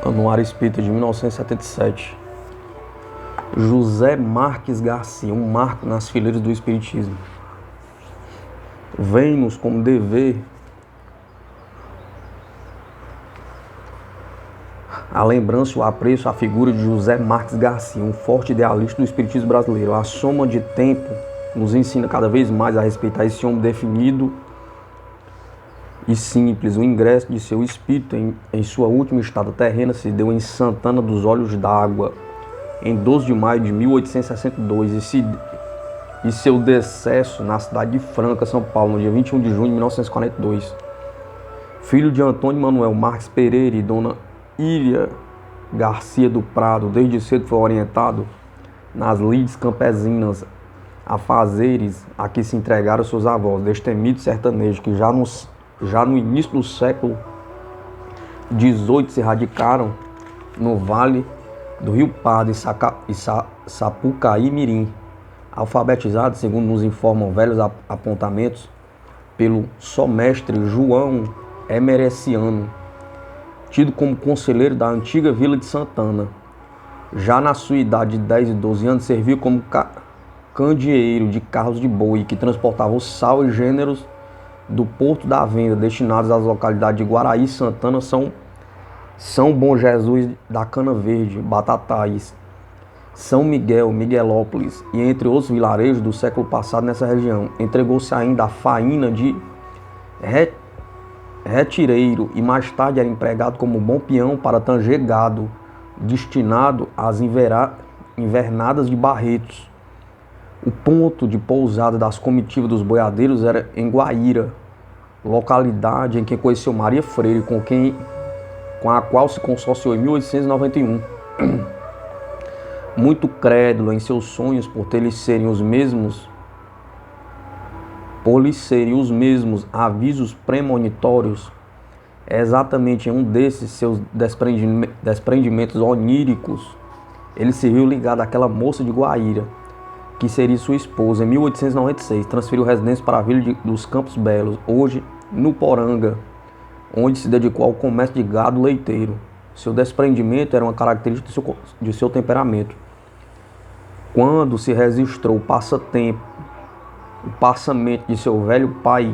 Anuário Espírita de 1977. José Marques Garcia, um marco nas fileiras do Espiritismo. Vem-nos como dever a lembrança e o apreço à figura de José Marques Garcia, um forte idealista do Espiritismo brasileiro. A soma de tempo nos ensina cada vez mais a respeitar esse homem definido e simples. O ingresso de seu espírito em sua última estada terrena se deu em Santana dos Olhos d'Água, em 12 de maio de 1862, e seu decesso na cidade de Franca, São Paulo, no dia 21 de junho de 1942. Filho de Antônio Manuel Marques Pereira e dona Ilha Garcia do Prado, desde cedo foi orientado nas lides campesinas, afazeres a que se entregaram seus avós, destemidos sertanejos que já no início do século XVIII se radicaram no vale do Rio Pardo e Sapucaí Mirim, alfabetizado, segundo nos informam velhos apontamentos, pelo somestre João Emereciano, tido como conselheiro da antiga vila de Santana. Já na sua idade de 10 e 12 anos, serviu como candeeiro de carros de boi que transportavam sal e gêneros do Porto da Venda, destinados às localidades de Guaraí, Santana, São Bom Jesus da Cana Verde, Batatais, São Miguel, Miguelópolis e entre outros vilarejos do século passado nessa região. Entregou-se ainda à faina de retireiro e mais tarde era empregado como bom peão para tanger gado, destinado às invernadas de Barretos. O ponto de pousada das comitivas dos boiadeiros era em Guaíra, localidade em que conheceu Maria Freire, com a qual se consorciou em 1891. Muito crédulo em seus sonhos por lhes serem os mesmos avisos premonitórios, é exatamente em um desses seus desprendimentos oníricos, ele se viu ligado àquela moça de Guaíra, que seria sua esposa. Em 1896, transferiu residência para a Vila dos Campos Belos, hoje no Poranga, onde se dedicou ao comércio de gado leiteiro. Seu desprendimento era uma característica de seu temperamento. Quando se registrou o passamento de seu velho pai,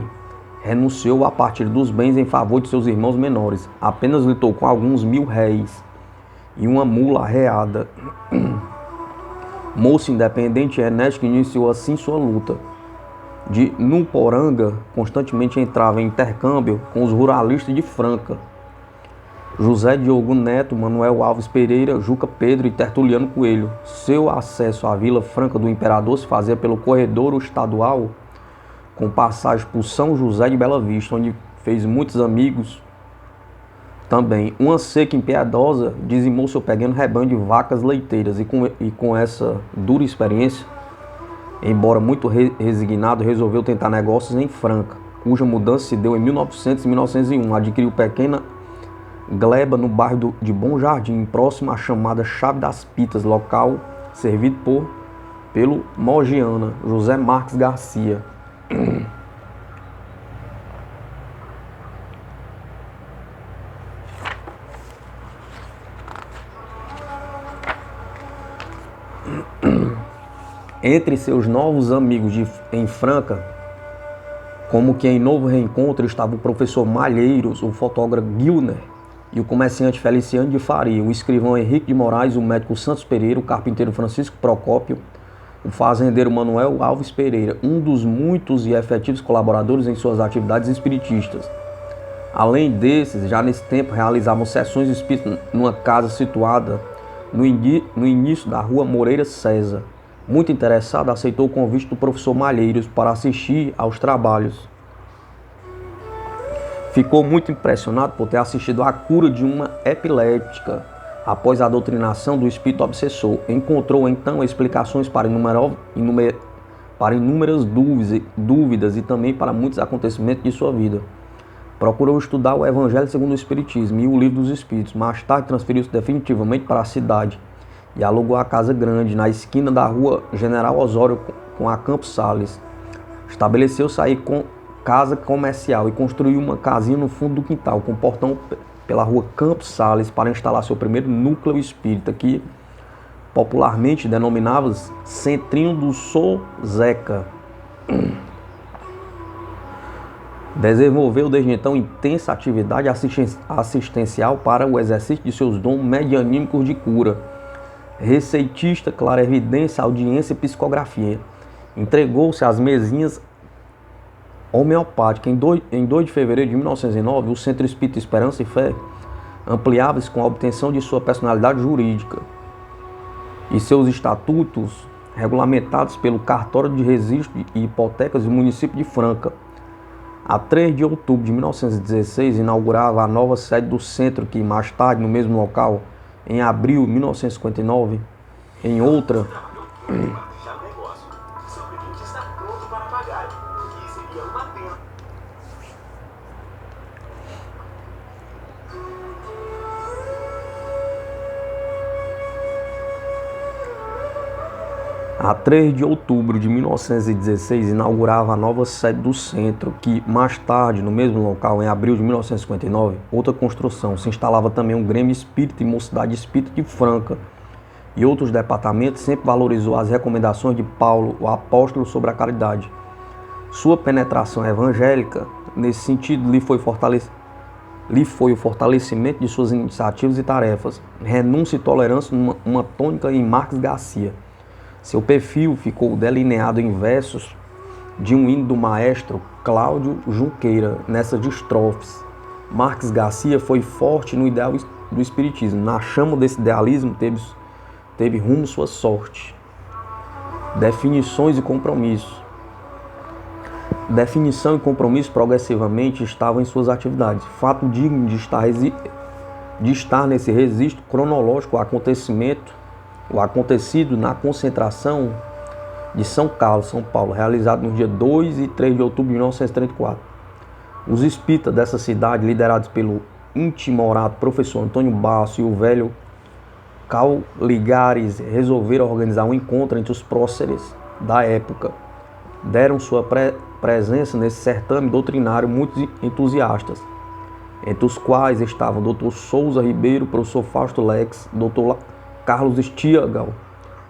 renunciou a partir dos bens em favor de seus irmãos menores. Apenas lhe tocou alguns 1000 réis e uma mula arreada. Moço independente e enérgico, iniciou assim sua luta. No Poranga, constantemente entrava em intercâmbio com os ruralistas de Franca, José Diogo Neto, Manuel Alves Pereira, Juca Pedro e Tertuliano Coelho. Seu acesso à Vila Franca do Imperador se fazia pelo corredor estadual, com passagem por São José de Bela Vista, onde fez muitos amigos. Também, uma seca impiedosa dizimou seu pequeno rebanho de vacas leiteiras e com essa dura experiência, embora muito resignado, resolveu tentar negócios em Franca, cuja mudança se deu em 1900 e 1901. Adquiriu pequena gleba no bairro de Bom Jardim, próximo à chamada Chave das Pitas, local servido pelo mogiana José Marques Garcia. Entre seus novos amigos em Franca, como que em novo reencontro, estava o professor Malheiros, o fotógrafo Gilner e o comerciante Feliciano de Faria, o escrivão Henrique de Moraes, o médico Santos Pereira, o carpinteiro Francisco Procópio, o fazendeiro Manuel Alves Pereira, um dos muitos e efetivos colaboradores em suas atividades espiritistas. Além desses, já nesse tempo realizavam sessões espíritas numa casa situada no início da rua Moreira César. Muito interessado, aceitou o convite do professor Malheiros para assistir aos trabalhos. Ficou muito impressionado por ter assistido à cura de uma epilética após a doutrinação do espírito obsessor. Encontrou então explicações para inúmeras dúvidas e também para muitos acontecimentos de sua vida. Procurou estudar o Evangelho segundo o Espiritismo e o Livro dos Espíritos. Mais tarde transferiu-se definitivamente para a cidade e alugou a casa grande na esquina da rua General Osório com a Campos Sales. Estabeleceu-se aí com casa comercial e construiu uma casinha no fundo do quintal com portão pela rua Campos Sales para instalar seu primeiro núcleo espírita, que popularmente denominava Centrinho do Sozeca. Desenvolveu desde então intensa atividade assistencial para o exercício de seus dons medianímicos de cura, receitista, clarevidência, audiência e psicografia. Entregou-se às mesinhas homeopáticas. Em 2 de fevereiro de 1909, o Centro Espírita Esperança e Fé ampliava-se com a obtenção de sua personalidade jurídica e seus estatutos regulamentados pelo Cartório de Registro e Hipotecas do município de Franca. A 3 de outubro de 1916, inaugurava a nova sede do centro, que mais tarde, no mesmo local, em abril de 1959, em outra... A 3 de outubro de 1916, inaugurava a nova sede do centro, que mais tarde, no mesmo local, em abril de 1959, outra construção. Se instalava também um Grêmio Espírita e Mocidade Espírita de Franca e outros departamentos. Sempre valorizou as recomendações de Paulo, o apóstolo, sobre a caridade. Sua penetração evangélica, nesse sentido, lhe foi o fortalecimento de suas iniciativas e tarefas. Renúncia e tolerância, uma tônica em Marques Garcia. Seu perfil ficou delineado em versos de um hino do maestro Cláudio Junqueira, nessas estrofes. Marques Garcia foi forte no ideal do espiritismo. Na chama desse idealismo teve rumo sua sorte. Definições e compromissos. Definição e compromisso progressivamente estavam em suas atividades. Fato digno de estar nesse registro cronológico o acontecido na concentração de São Carlos, São Paulo, realizado nos dias 2 e 3 de outubro de 1934. Os espíritas dessa cidade, liderados pelo intimorato professor Antônio Basso e o velho Cauligares, resolveram organizar um encontro entre os próceres da época. Deram sua presença nesse certame doutrinário muitos entusiastas, entre os quais estavam Dr. Souza Ribeiro, professor Fausto Lex, Dr. Carlos Stiagal,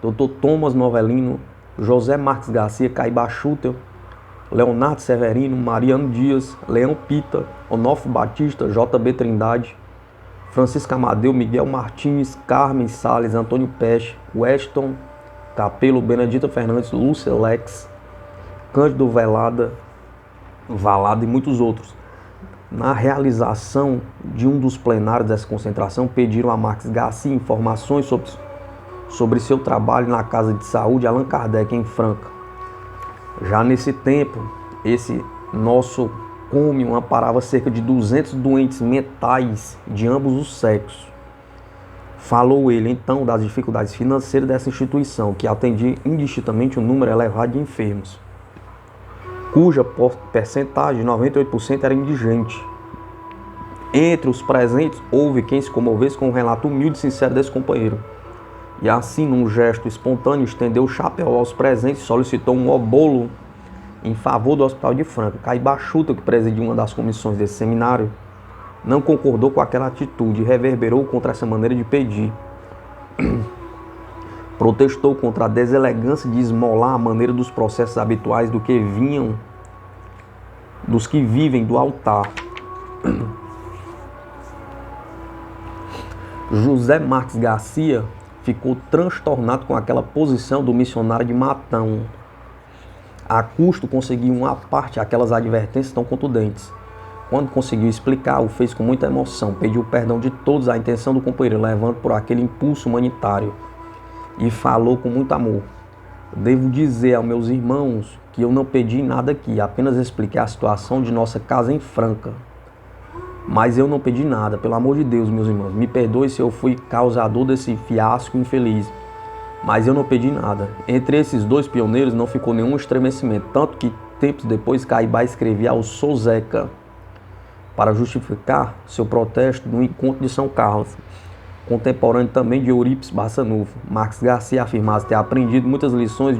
Dr. Thomas Novelino, José Marques Garcia, Caibá Schutter, Leonardo Severino, Mariano Dias, Leão Pita, Onofre Batista, J.B. Trindade, Francisco Amadeu, Miguel Martins, Carmen Salles, Antônio Peixe, Weston Capelo, Benedita Fernandes, Lúcia Lex, Cândido Valada e muitos outros. Na realização de um dos plenários dessa concentração, pediram a Marques Garcia informações sobre seu trabalho na Casa de Saúde Allan Kardec, em Franca. Já nesse tempo, esse nosso cômio amparava cerca de 200 doentes mentais de ambos os sexos. Falou ele, então, das dificuldades financeiras dessa instituição, que atendia indistintamente um número elevado de enfermos, cuja percentagem, 98%, era indigente. Entre os presentes, houve quem se comovesse com um relato humilde e sincero desse companheiro. E assim, num gesto espontâneo, estendeu o chapéu aos presentes e solicitou um obolo em favor do Hospital de Franca. Caibá Schutter, que presidia uma das comissões desse seminário, não concordou com aquela atitude e reverberou contra essa maneira de pedir. Protestou contra a deselegância de esmolar a maneira dos processos habituais dos que vivem do altar. José Marques Garcia ficou transtornado com aquela posição do missionário de Matão. A custo conseguiu uma parte aquelas advertências tão contundentes. Quando conseguiu explicar, o fez com muita emoção, pediu perdão de todos à intenção do companheiro, levando por aquele impulso humanitário, e falou com muito amor. Devo dizer aos meus irmãos que eu não pedi nada aqui, apenas expliquei a situação de nossa casa em Franca. Mas eu não pedi nada, pelo amor de Deus, meus irmãos, me perdoe se eu fui causador desse fiasco infeliz, mas eu não pedi nada. Entre esses dois pioneiros não ficou nenhum estremecimento, tanto que tempos depois Caibá escrevia ao Sozeca para justificar seu protesto no encontro de São Carlos, contemporâneo também de Eurípides Barçanufo. Marques Garcia afirmava ter aprendido muitas lições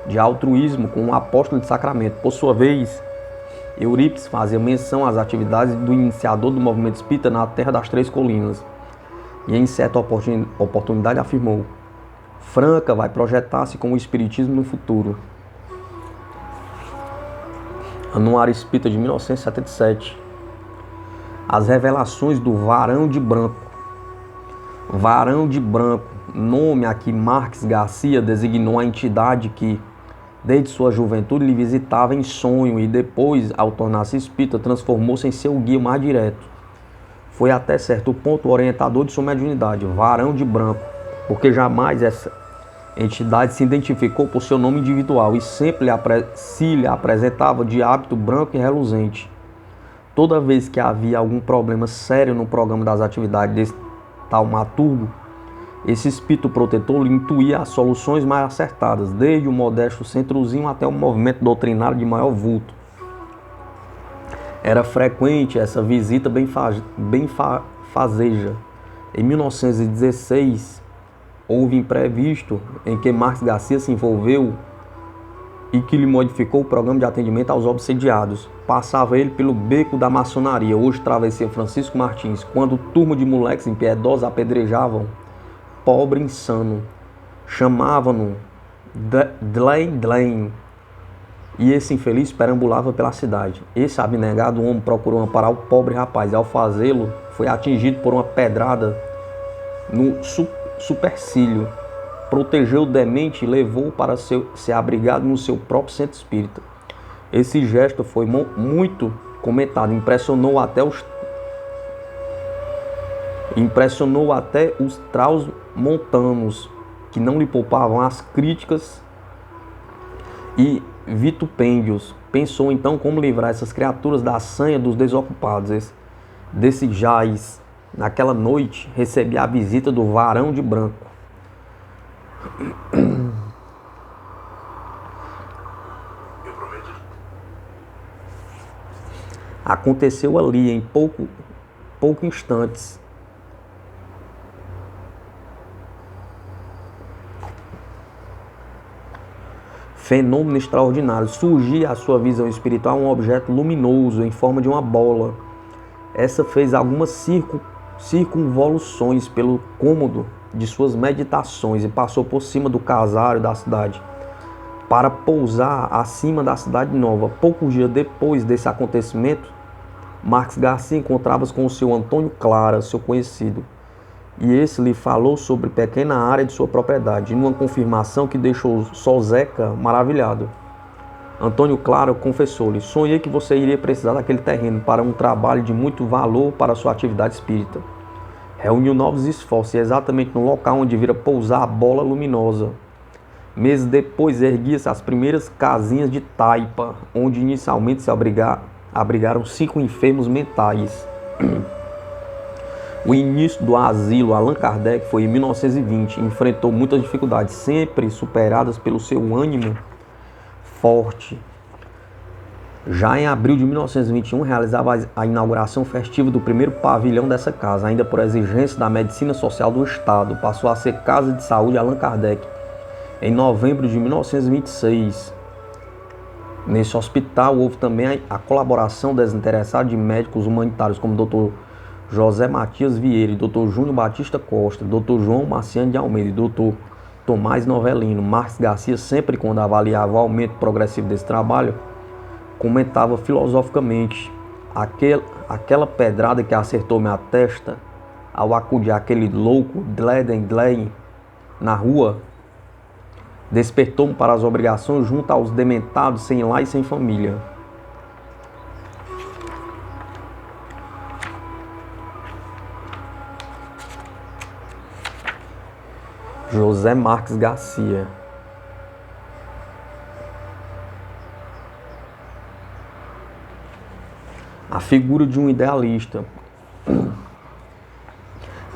de altruísmo com o apóstolo de Sacramento. Por sua vez, Eurípides fazia menção às atividades do iniciador do movimento espírita na Terra das Três Colinas. E em certa oportunidade afirmou: Franca vai projetar-se com o espiritismo no futuro. Anuário Espírita de 1977. As revelações do Varão de Branco. Varão de Branco, nome a que Marques Garcia designou a entidade que, desde sua juventude, lhe visitava em sonho e depois, ao tornar-se espírita, transformou-se em seu guia mais direto. Foi até certo ponto o orientador de sua mediunidade, Varão de Branco, porque jamais essa entidade se identificou por seu nome individual e sempre se lhe apresentava de hábito branco e reluzente. Toda vez que havia algum problema sério no programa das atividades desse taumaturgo, esse espírito protetor lhe intuía as soluções mais acertadas, desde o modesto centrozinho até o movimento doutrinário de maior vulto. Era frequente essa visita benfazeja. Em 1916, houve imprevisto em que Marques Garcia se envolveu e que lhe modificou o programa de atendimento aos obsediados. Passava ele pelo beco da maçonaria, hoje travessia Francisco Martins, quando turma de moleques impiedosos apedrejavam pobre insano. Chamavam-no Dlen, e esse infeliz perambulava pela cidade. Esse abnegado homem procurou amparar o pobre rapaz, e ao fazê-lo foi atingido por uma pedrada no supercílio. Protegeu o demente e levou-o para ser abrigado no seu próprio centro espírita. Esse gesto foi muito comentado, impressionou até os trausmontanos, que não lhe poupavam as críticas e vitupêndios. Pensou então como livrar essas criaturas da sanha dos desocupados. Desse jaz, naquela noite, recebia a visita do Varão de Branco. Aconteceu ali em pouco instantes. Fenômeno extraordinário. Surgia à sua visão espiritual um objeto luminoso em forma de uma bola. Essa fez algumas circunvoluções pelo cômodo de suas meditações e passou por cima do casário da cidade para pousar acima da cidade nova. Poucos dias depois desse acontecimento, Marques Garcia encontrava-se com o seu Antônio Clara, seu conhecido, e esse lhe falou sobre pequena área de sua propriedade, numa confirmação que deixou só Zeca maravilhado. Antônio Clara confessou-lhe: sonhei que você iria precisar daquele terreno para um trabalho de muito valor para a sua atividade espírita. Reuniu novos esforços e exatamente no local onde vira pousar a bola luminosa. Meses depois erguia-se as primeiras casinhas de taipa, onde inicialmente se abrigaram 5 enfermos mentais. O início do asilo Allan Kardec foi em 1920. Enfrentou muitas dificuldades, sempre superadas pelo seu ânimo forte. Já em abril de 1921, realizava a inauguração festiva do primeiro pavilhão dessa casa, ainda por exigência da medicina social do Estado. Passou a ser Casa de Saúde Allan Kardec. Em novembro de 1926, nesse hospital houve também a colaboração desinteressada de médicos humanitários como Dr. José Matias Vieira, Dr. Júnior Batista Costa, Dr. João Marciano de Almeida e Dr. Tomás Novelino. Marques Garcia, sempre quando avaliava o aumento progressivo desse trabalho, comentava filosoficamente: aquela pedrada que acertou minha testa ao acudir aquele louco Dlen na rua, despertou-me para as obrigações junto aos dementados sem lar e sem família. José Marques Garcia. A figura de um idealista.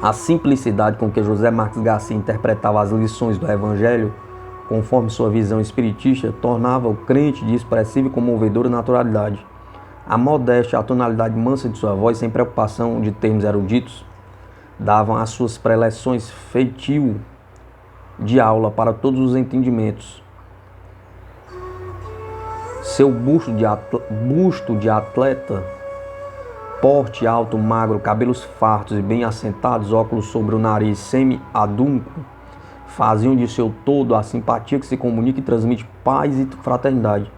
A simplicidade com que José Marques Garcia interpretava as lições do Evangelho, conforme sua visão espiritista, tornava o crente de expressiva e comovedora naturalidade. A modéstia e a tonalidade mansa de sua voz, sem preocupação de termos eruditos, davam às suas preleções feitio de aula para todos os entendimentos. Seu busto de atleta, porte alto, magro, cabelos fartos e bem assentados, óculos sobre o nariz semi-adunco, faziam de seu todo a simpatia que se comunica e transmite paz e fraternidade.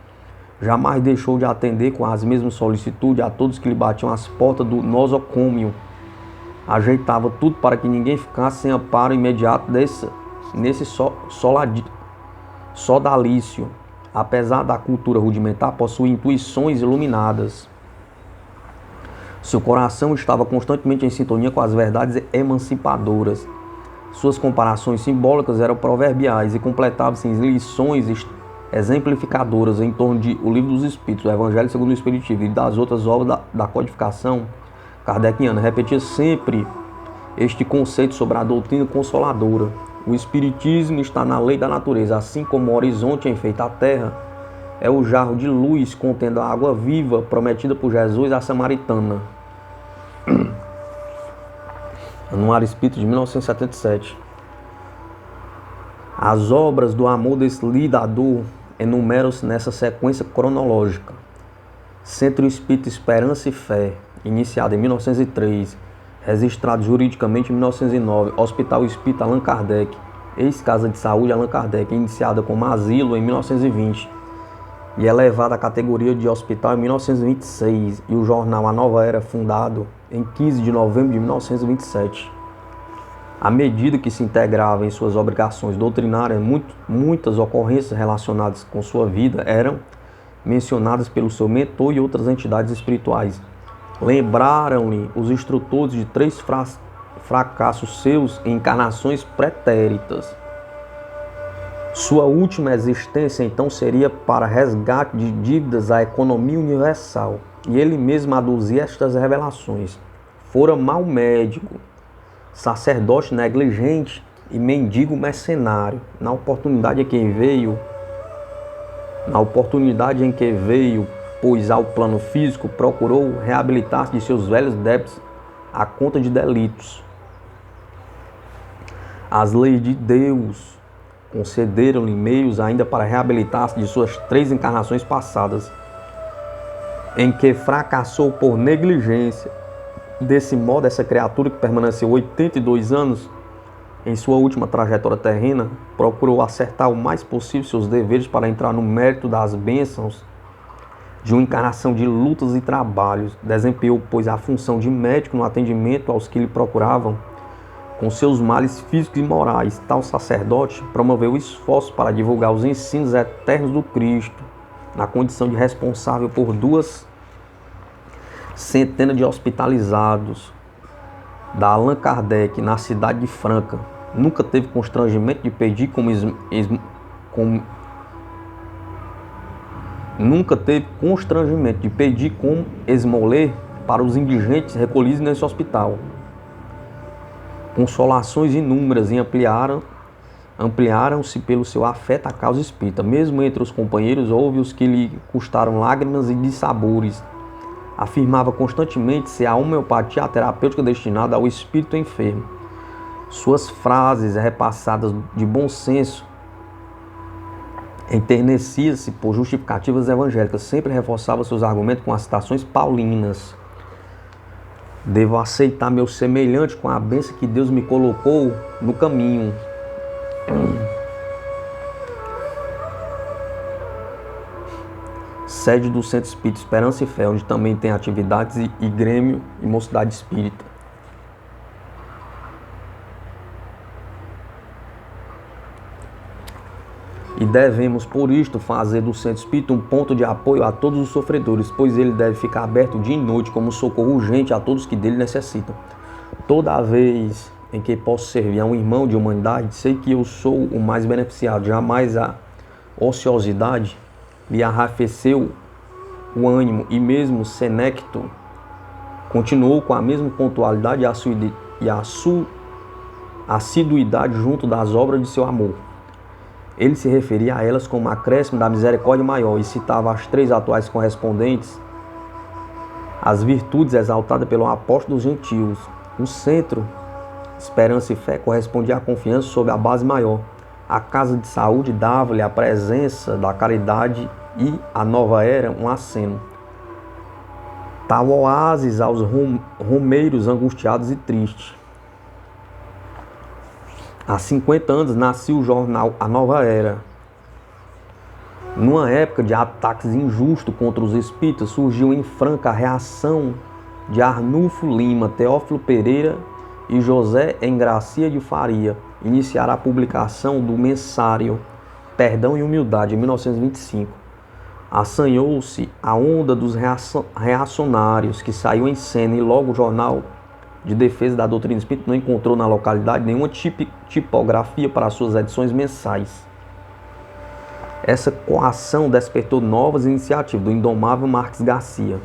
Jamais deixou de atender com as mesmas solicitudes a todos que lhe batiam as portas do nosocômio. Ajeitava tudo para que ninguém ficasse sem amparo imediato nesse sodalício. Apesar da cultura rudimentar, possuía intuições iluminadas. Seu coração estava constantemente em sintonia com as verdades emancipadoras. Suas comparações simbólicas eram proverbiais e completavam-se em lições exemplificadoras em torno de O Livro dos Espíritos, o Evangelho segundo o Espiritismo e das outras obras da codificação kardeciana. Repetia sempre este conceito sobre a doutrina consoladora. O Espiritismo está na lei da natureza, assim como o horizonte enfeita a terra, é o jarro de luz contendo a água viva prometida por Jesus à samaritana. Anuário Espírita de 1977. As obras do amor desse lidador enumeram-se nessa sequência cronológica. Centro Espírita Esperança e Fé, iniciado em 1903, registrado juridicamente em 1909, Hospital Espírita Allan Kardec, ex-Casa de Saúde Allan Kardec, iniciada como asilo em 1920 e elevada à categoria de hospital em 1926, e o jornal A Nova Era, fundado em 15 de novembro de 1927. À medida que se integrava em suas obrigações doutrinárias, muitas ocorrências relacionadas com sua vida eram mencionadas pelo seu mentor e outras entidades espirituais. Lembraram-lhe os instrutores de 3 fracassos seus em encarnações pretéritas. Sua última existência, então, seria para resgate de dívidas à economia universal. E ele mesmo aduzia estas revelações. Fora mau médico, sacerdote negligente e mendigo mercenário. Na oportunidade em que veio, pois ao plano físico, procurou reabilitar-se de seus velhos débitos à conta de delitos. As leis de Deus concederam-lhe meios ainda para reabilitar-se de suas 3 encarnações passadas, em que fracassou por negligência. Desse modo, essa criatura que permaneceu 82 anos em sua última trajetória terrena, procurou acertar o mais possível seus deveres para entrar no mérito das bênçãos de uma encarnação de lutas e trabalhos. Desempenhou, pois, a função de médico no atendimento aos que lhe procuravam com seus males físicos e morais. Tal sacerdote promoveu esforços para divulgar os ensinos eternos do Cristo, na condição de responsável por 2 centenas de hospitalizados da Allan Kardec na cidade de Franca. Nunca teve constrangimento de pedir como esmoler para os indigentes recolhidos nesse hospital. Consolações inúmeras e ampliaram-se pelo seu afeto à causa espírita. Mesmo entre os companheiros houve os que lhe custaram lágrimas e dissabores. Afirmava constantemente ser a homeopatia a terapêutica destinada ao espírito enfermo. Suas frases repassadas de bom senso enternecia-se por justificativas evangélicas. Sempre reforçava seus argumentos com as citações paulinas. Devo aceitar meu semelhante com a bênção que Deus me colocou no caminho. Sede do Centro Espírita Esperança e Fé, onde também tem atividades e grêmio e mocidade espírita. E devemos, por isto, fazer do Centro Espírita um ponto de apoio a todos os sofredores, pois ele deve ficar aberto dia e noite como socorro urgente a todos que dele necessitam. Toda vez em que posso servir a um irmão de humanidade, sei que eu sou o mais beneficiado. Jamais a ociosidade lhe arrefeceu o ânimo, e mesmo Senecto continuou com a mesma pontualidade e a sua assiduidade junto das obras de seu amor. Ele se referia a elas como acréscimo da misericórdia maior e citava as 3 atuais correspondentes às virtudes exaltadas pelo apóstolo dos gentios. O centro, Esperança e Fé, correspondia à confiança sob a base maior, A casa de saúde dava-lhe a presença da caridade e a nova era um aceno. Tal oásis aos romeiros angustiados e tristes. Há 50 anos nascia o jornal A Nova Era. Numa época de ataques injustos contra os espíritas, surgiu em Franca a reação de Arnulfo Lima, Teófilo Pereira e José Engracia de Faria. Iniciaram a publicação do mensário Perdão e Humildade, em 1925. Assanhou-se a onda dos reacionários, que saiu em cena, e logo o Jornal de Defesa da Doutrina Espírita não encontrou na localidade nenhuma tipografia para suas edições mensais. Essa coação despertou novas iniciativas do indomável Marques Garcia.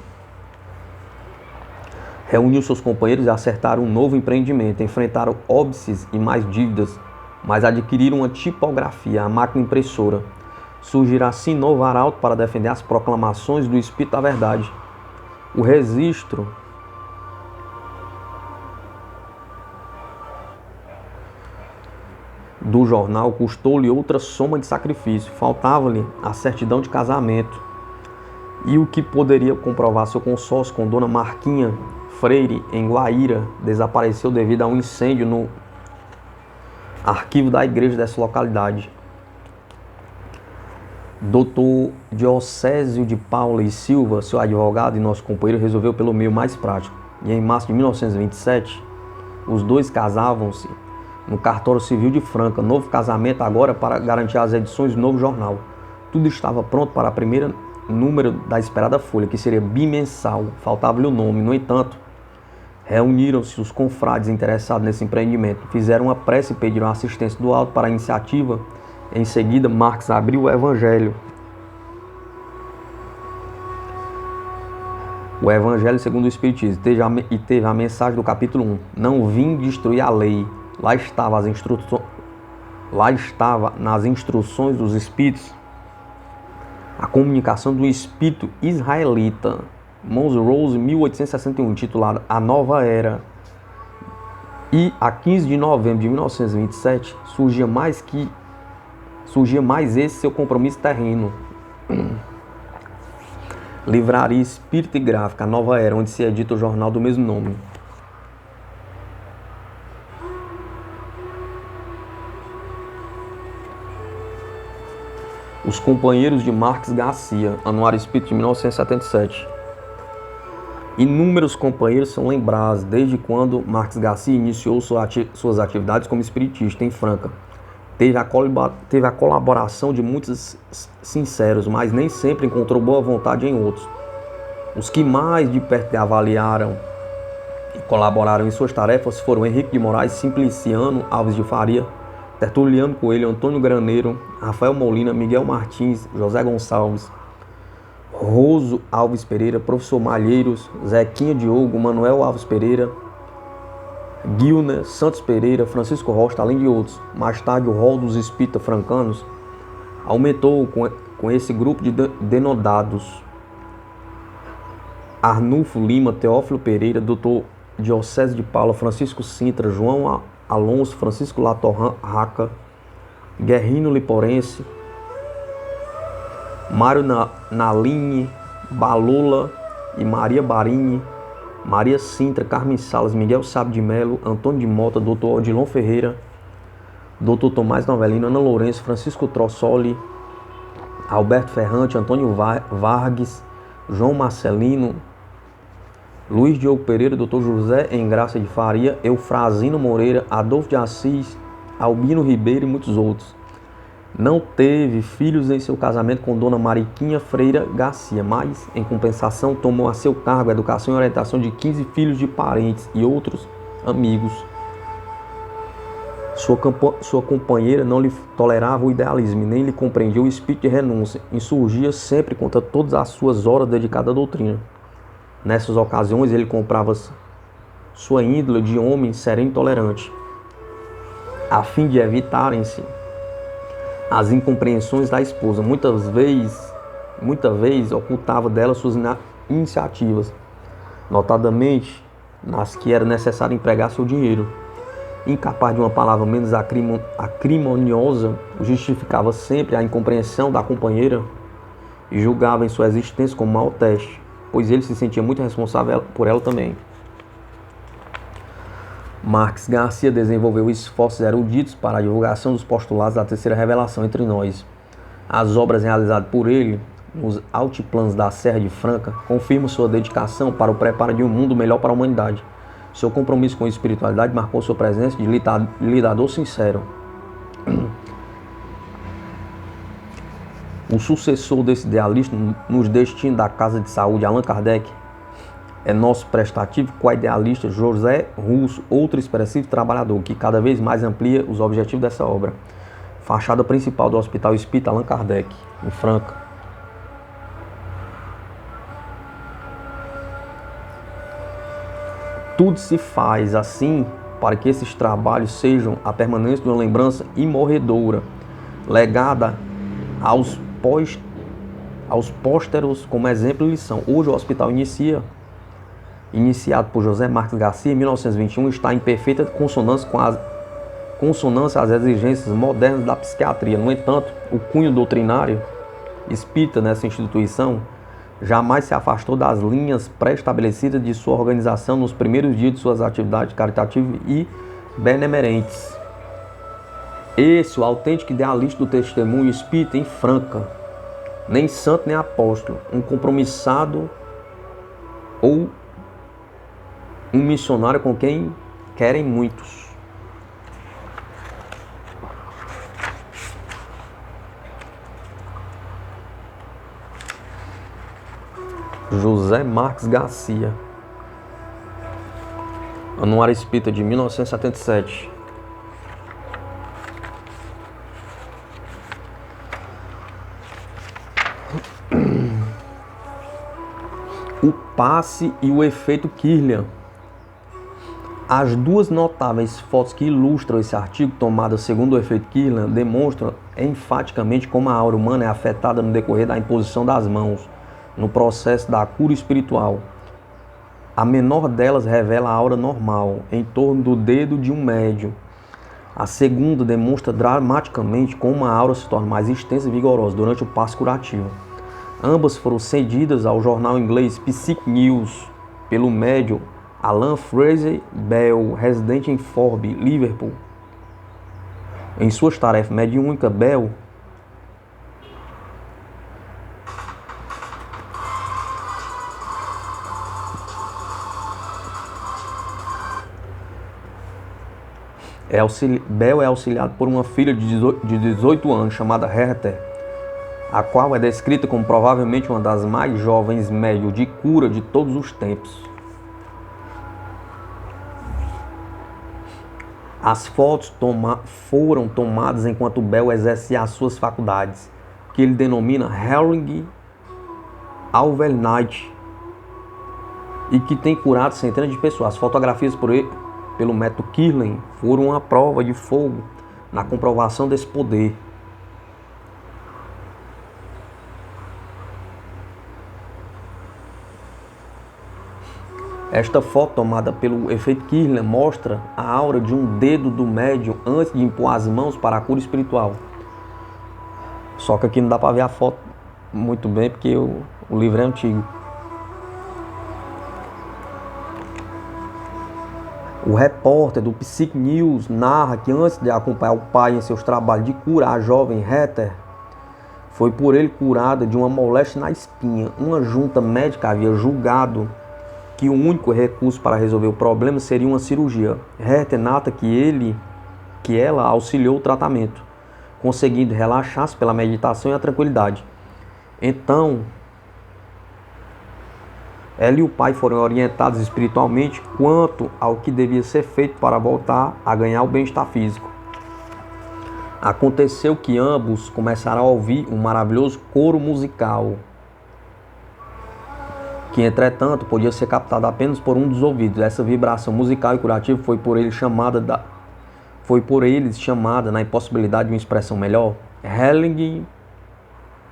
Reuniu seus companheiros e acertaram um novo empreendimento. Enfrentaram óbices e mais dívidas, mas adquiriram uma tipografia, a máquina impressora. Surgirá assim novo arauto para defender as proclamações do Espírito da Verdade. O registro do jornal custou-lhe outra soma de sacrifício. Faltava-lhe a certidão de casamento e o que poderia comprovar seu consórcio com Dona Marquinha Freire, em Guaíra, desapareceu devido a um incêndio no arquivo da igreja dessa localidade. Dr. Diocésio de Paula e Silva, seu advogado e nosso companheiro, resolveu pelo meio mais prático. E em março de 1927, os dois casavam-se no cartório civil de Franca. Novo casamento agora para garantir as edições do novo jornal. Tudo estava pronto para a primeira número da esperada folha, que seria bimensal. Faltava-lhe o nome. No entanto, reuniram-se os confrades interessados nesse empreendimento. Fizeram uma prece e pediram assistência do alto para a iniciativa. Em seguida, Marques abriu o Evangelho. O Evangelho segundo o Espiritismo. E teve a mensagem do capítulo 1. Não vim destruir a lei. Lá estava nas instruções dos Espíritos a comunicação do Espírito israelita. Monse Rose, 1861, intitulada A Nova Era. E a 15 de novembro de 1927 surgia mais esse seu compromisso terreno. Livraria Espírita e Gráfica, A Nova Era, onde se edita o jornal do mesmo nome. Os Companheiros de Marques Garcia, Anuário Espírita de 1977. Inúmeros companheiros são lembrados desde quando Marques Garcia iniciou suas atividades como espiritista em Franca. Teve a colaboração de muitos sinceros, mas nem sempre encontrou boa vontade em outros. Os que mais de perto avaliaram e colaboraram em suas tarefas foram Henrique de Moraes, Simpliciano Alves de Faria, Tertuliano Coelho, Antônio Graneiro, Rafael Molina, Miguel Martins, José Gonçalves, Roso Alves Pereira, Professor Malheiros, Zequinha Diogo, Manuel Alves Pereira, Guilner Santos Pereira, Francisco Rocha, além de outros. Mais tarde, o rol dos espíritas francanos aumentou com esse grupo de denodados. Arnulfo Lima, Teófilo Pereira, Dr. Diocésio de Paula, Francisco Sintra, João Alonso, Francisco Latorraca, Guerrino Liporense, Mário Naline, Balula e Maria Barini, Maria Sintra, Carmen Salas, Miguel Sábio de Melo, Antônio de Mota, Dr. Odilon Ferreira, Dr. Tomás Novelino, Ana Lourenço, Francisco Trossoli, Alberto Ferrante, Antônio Vargas, João Marcelino, Luiz Diogo Pereira, Dr. José Engraça de Faria, Eufrazino Moreira, Adolfo de Assis, Albino Ribeiro e muitos outros. Não teve filhos em seu casamento com Dona Mariquinha Freira Garcia, mas, em compensação, tomou a seu cargo a educação e orientação de 15 filhos de parentes e outros amigos. Sua companheira não lhe tolerava o idealismo, nem lhe compreendia o espírito de renúncia. Insurgia sempre contra todas as suas horas dedicadas à doutrina. Nessas ocasiões, ele comprava sua índole de homem sereno e tolerante, a fim de evitarem-se as incompreensões da esposa. Muita vez ocultava dela suas iniciativas, notadamente nas que era necessário empregar seu dinheiro. incapaz de uma palavra menos acrimoniosa, justificava sempre a incompreensão da companheira e julgava em sua existência como mau teste, pois ele se sentia muito responsável por ela também. Marques Garcia desenvolveu esforços eruditos para a divulgação dos postulados da terceira revelação entre nós. As obras realizadas por ele nos altiplanos da Serra de Franca confirmam sua dedicação para o preparo de um mundo melhor para a humanidade. Seu compromisso com a espiritualidade marcou sua presença de lidador sincero. O sucessor desse idealista nos destinos da Casa de Saúde, Allan Kardec, é nosso prestativo co-idealista José Russo, outro expressivo trabalhador que cada vez mais amplia os objetivos dessa obra. Fachada principal do Hospital Espírita Allan Kardec, em Franca. Tudo se faz assim para que esses trabalhos sejam a permanência de uma lembrança imorredoura, legada aos pósteros como exemplo e lição. Hoje o hospital iniciado por José Marques Garcia em 1921, está em perfeita consonância às exigências modernas da psiquiatria. No entanto, o cunho doutrinário espírita nessa instituição jamais se afastou das linhas pré-estabelecidas de sua organização nos primeiros dias de suas atividades caritativas e benemerentes. Esse, o autêntico idealista do testemunho espírita em Franca, nem santo nem apóstolo, um compromissado ou um missionário com quem querem muitos. José Marques Garcia, Anuário Espírita de 1977. O passe e o efeito Kirlian. As duas notáveis fotos que ilustram esse artigo, tomadas segundo o efeito Kirlian, demonstram enfaticamente como a aura humana é afetada no decorrer da imposição das mãos, no processo da cura espiritual. A menor delas revela a aura normal, em torno do dedo de um médium. A segunda demonstra dramaticamente como a aura se torna mais extensa e vigorosa durante o passe curativo. Ambas foram cedidas ao jornal inglês Psychic News pelo médium Alan Fraser Bell, residente em Forbes, Liverpool. Em suas tarefas mediúnicas, Bell Bell é auxiliado por uma filha de 18 anos chamada Hertha, a qual é descrita como provavelmente uma das mais jovens médiums de cura de todos os tempos. As fotos foram tomadas enquanto Bell exercia as suas faculdades, que ele denomina Healing Overnight, e que tem curado centenas de pessoas. As fotografias pelo método Kirlian foram uma prova de fogo na comprovação desse poder. Esta foto tomada pelo efeito Kirlian mostra a aura de um dedo do médium antes de impor as mãos para a cura espiritual. Só que aqui não dá para ver a foto muito bem porque o livro é antigo. O repórter do Psychic News narra que antes de acompanhar o pai em seus trabalhos de cura, a jovem Heather foi por ele curada de uma moléstia na espinha. Uma junta médica havia julgado que o único recurso para resolver o problema seria uma cirurgia. Heather nota que ela auxiliou o tratamento, conseguindo relaxar-se pela meditação e a tranquilidade. Então, ela e o pai foram orientados espiritualmente quanto ao que devia ser feito para voltar a ganhar o bem-estar físico. Aconteceu que ambos começaram a ouvir um maravilhoso coro musical, que entretanto podia ser captado apenas por um dos ouvidos. Essa vibração musical e curativa foi por eles chamada, na impossibilidade de uma expressão melhor, Healing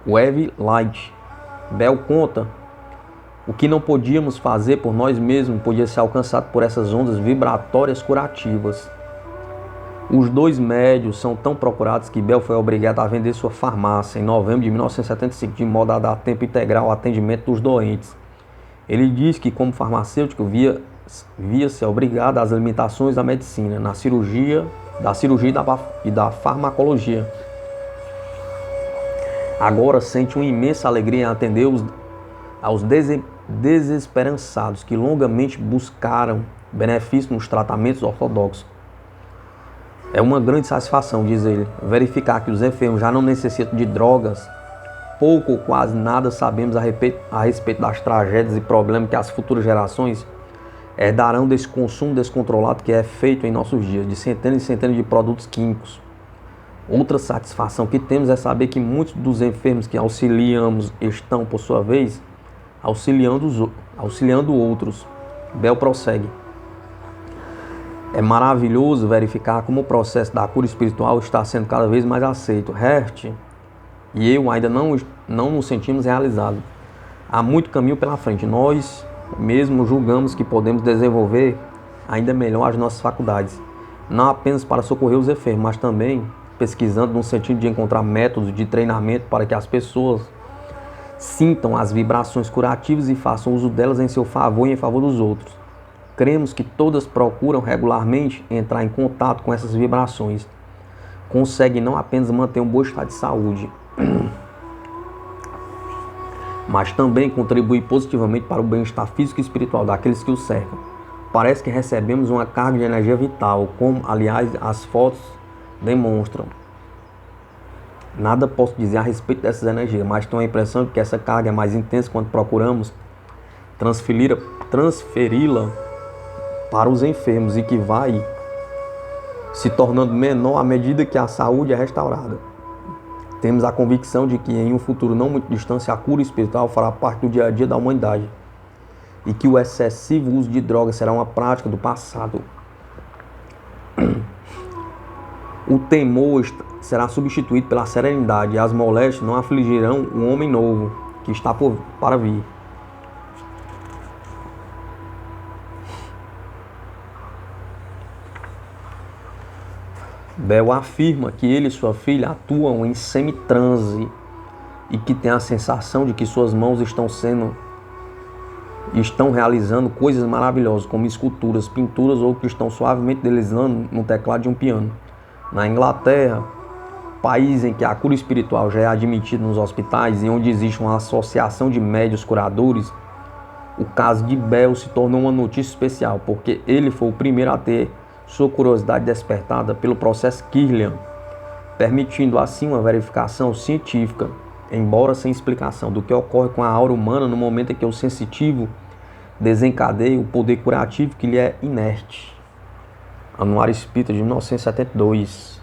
Wave Light. Bell conta: o que não podíamos fazer por nós mesmos podia ser alcançado por essas ondas vibratórias curativas. Os dois médios são tão procurados que Bell foi obrigado a vender sua farmácia em novembro de 1975, de modo a dar tempo integral ao atendimento dos doentes. Ele diz que, como farmacêutico, via-se obrigado às limitações da medicina, da cirurgia e da farmacologia. Agora sente uma imensa alegria em atender aos desesperançados que longamente buscaram benefício nos tratamentos ortodoxos. É uma grande satisfação, diz ele, verificar que os enfermos já não necessitam de drogas. Pouco ou quase nada sabemos a respeito das tragédias e problemas que as futuras gerações herdarão desse consumo descontrolado que é feito em nossos dias, de centenas e centenas de produtos químicos. Outra satisfação que temos é saber que muitos dos enfermos que auxiliamos estão, por sua vez, auxiliando outros. Bell prossegue. É maravilhoso verificar como o processo da cura espiritual está sendo cada vez mais aceito. Hert e eu ainda não nos sentimos realizados. Há muito caminho pela frente. Nós mesmo julgamos que podemos desenvolver ainda melhor as nossas faculdades, não apenas para socorrer os enfermos, mas também pesquisando no sentido de encontrar métodos de treinamento para que as pessoas sintam as vibrações curativas e façam uso delas em seu favor e em favor dos outros. Cremos que todas procuram regularmente entrar em contato com essas vibrações. Conseguem não apenas manter um bom estado de saúde, mas também contribuir positivamente para o bem-estar físico e espiritual daqueles que os cercam. Parece que recebemos uma carga de energia vital, como, aliás, as fotos demonstram. Nada posso dizer a respeito dessas energias, mas tenho a impressão de que essa carga é mais intensa quando procuramos transferi-la para os enfermos e que vai se tornando menor à medida que a saúde é restaurada. Temos a convicção de que em um futuro não muito distante a cura espiritual fará parte do dia a dia da humanidade e que o excessivo uso de drogas será uma prática do passado. O temor será substituído pela serenidade e as moléstias não afligirão o homem novo que está para vir. Bell afirma que ele e sua filha atuam em semitranse e que tem a sensação de que suas mãos estão realizando coisas maravilhosas, como esculturas, pinturas ou que estão suavemente deslizando no teclado de um piano. Na Inglaterra, país em que a cura espiritual já é admitida nos hospitais e onde existe uma associação de médios curadores, o caso de Bell se tornou uma notícia especial, porque ele foi o primeiro a ter sua curiosidade despertada pelo processo Kirlian, permitindo assim uma verificação científica, embora sem explicação, do que ocorre com a aura humana no momento em que o sensitivo desencadeia o poder curativo que lhe é inerte. Anuário Espírita de 1972.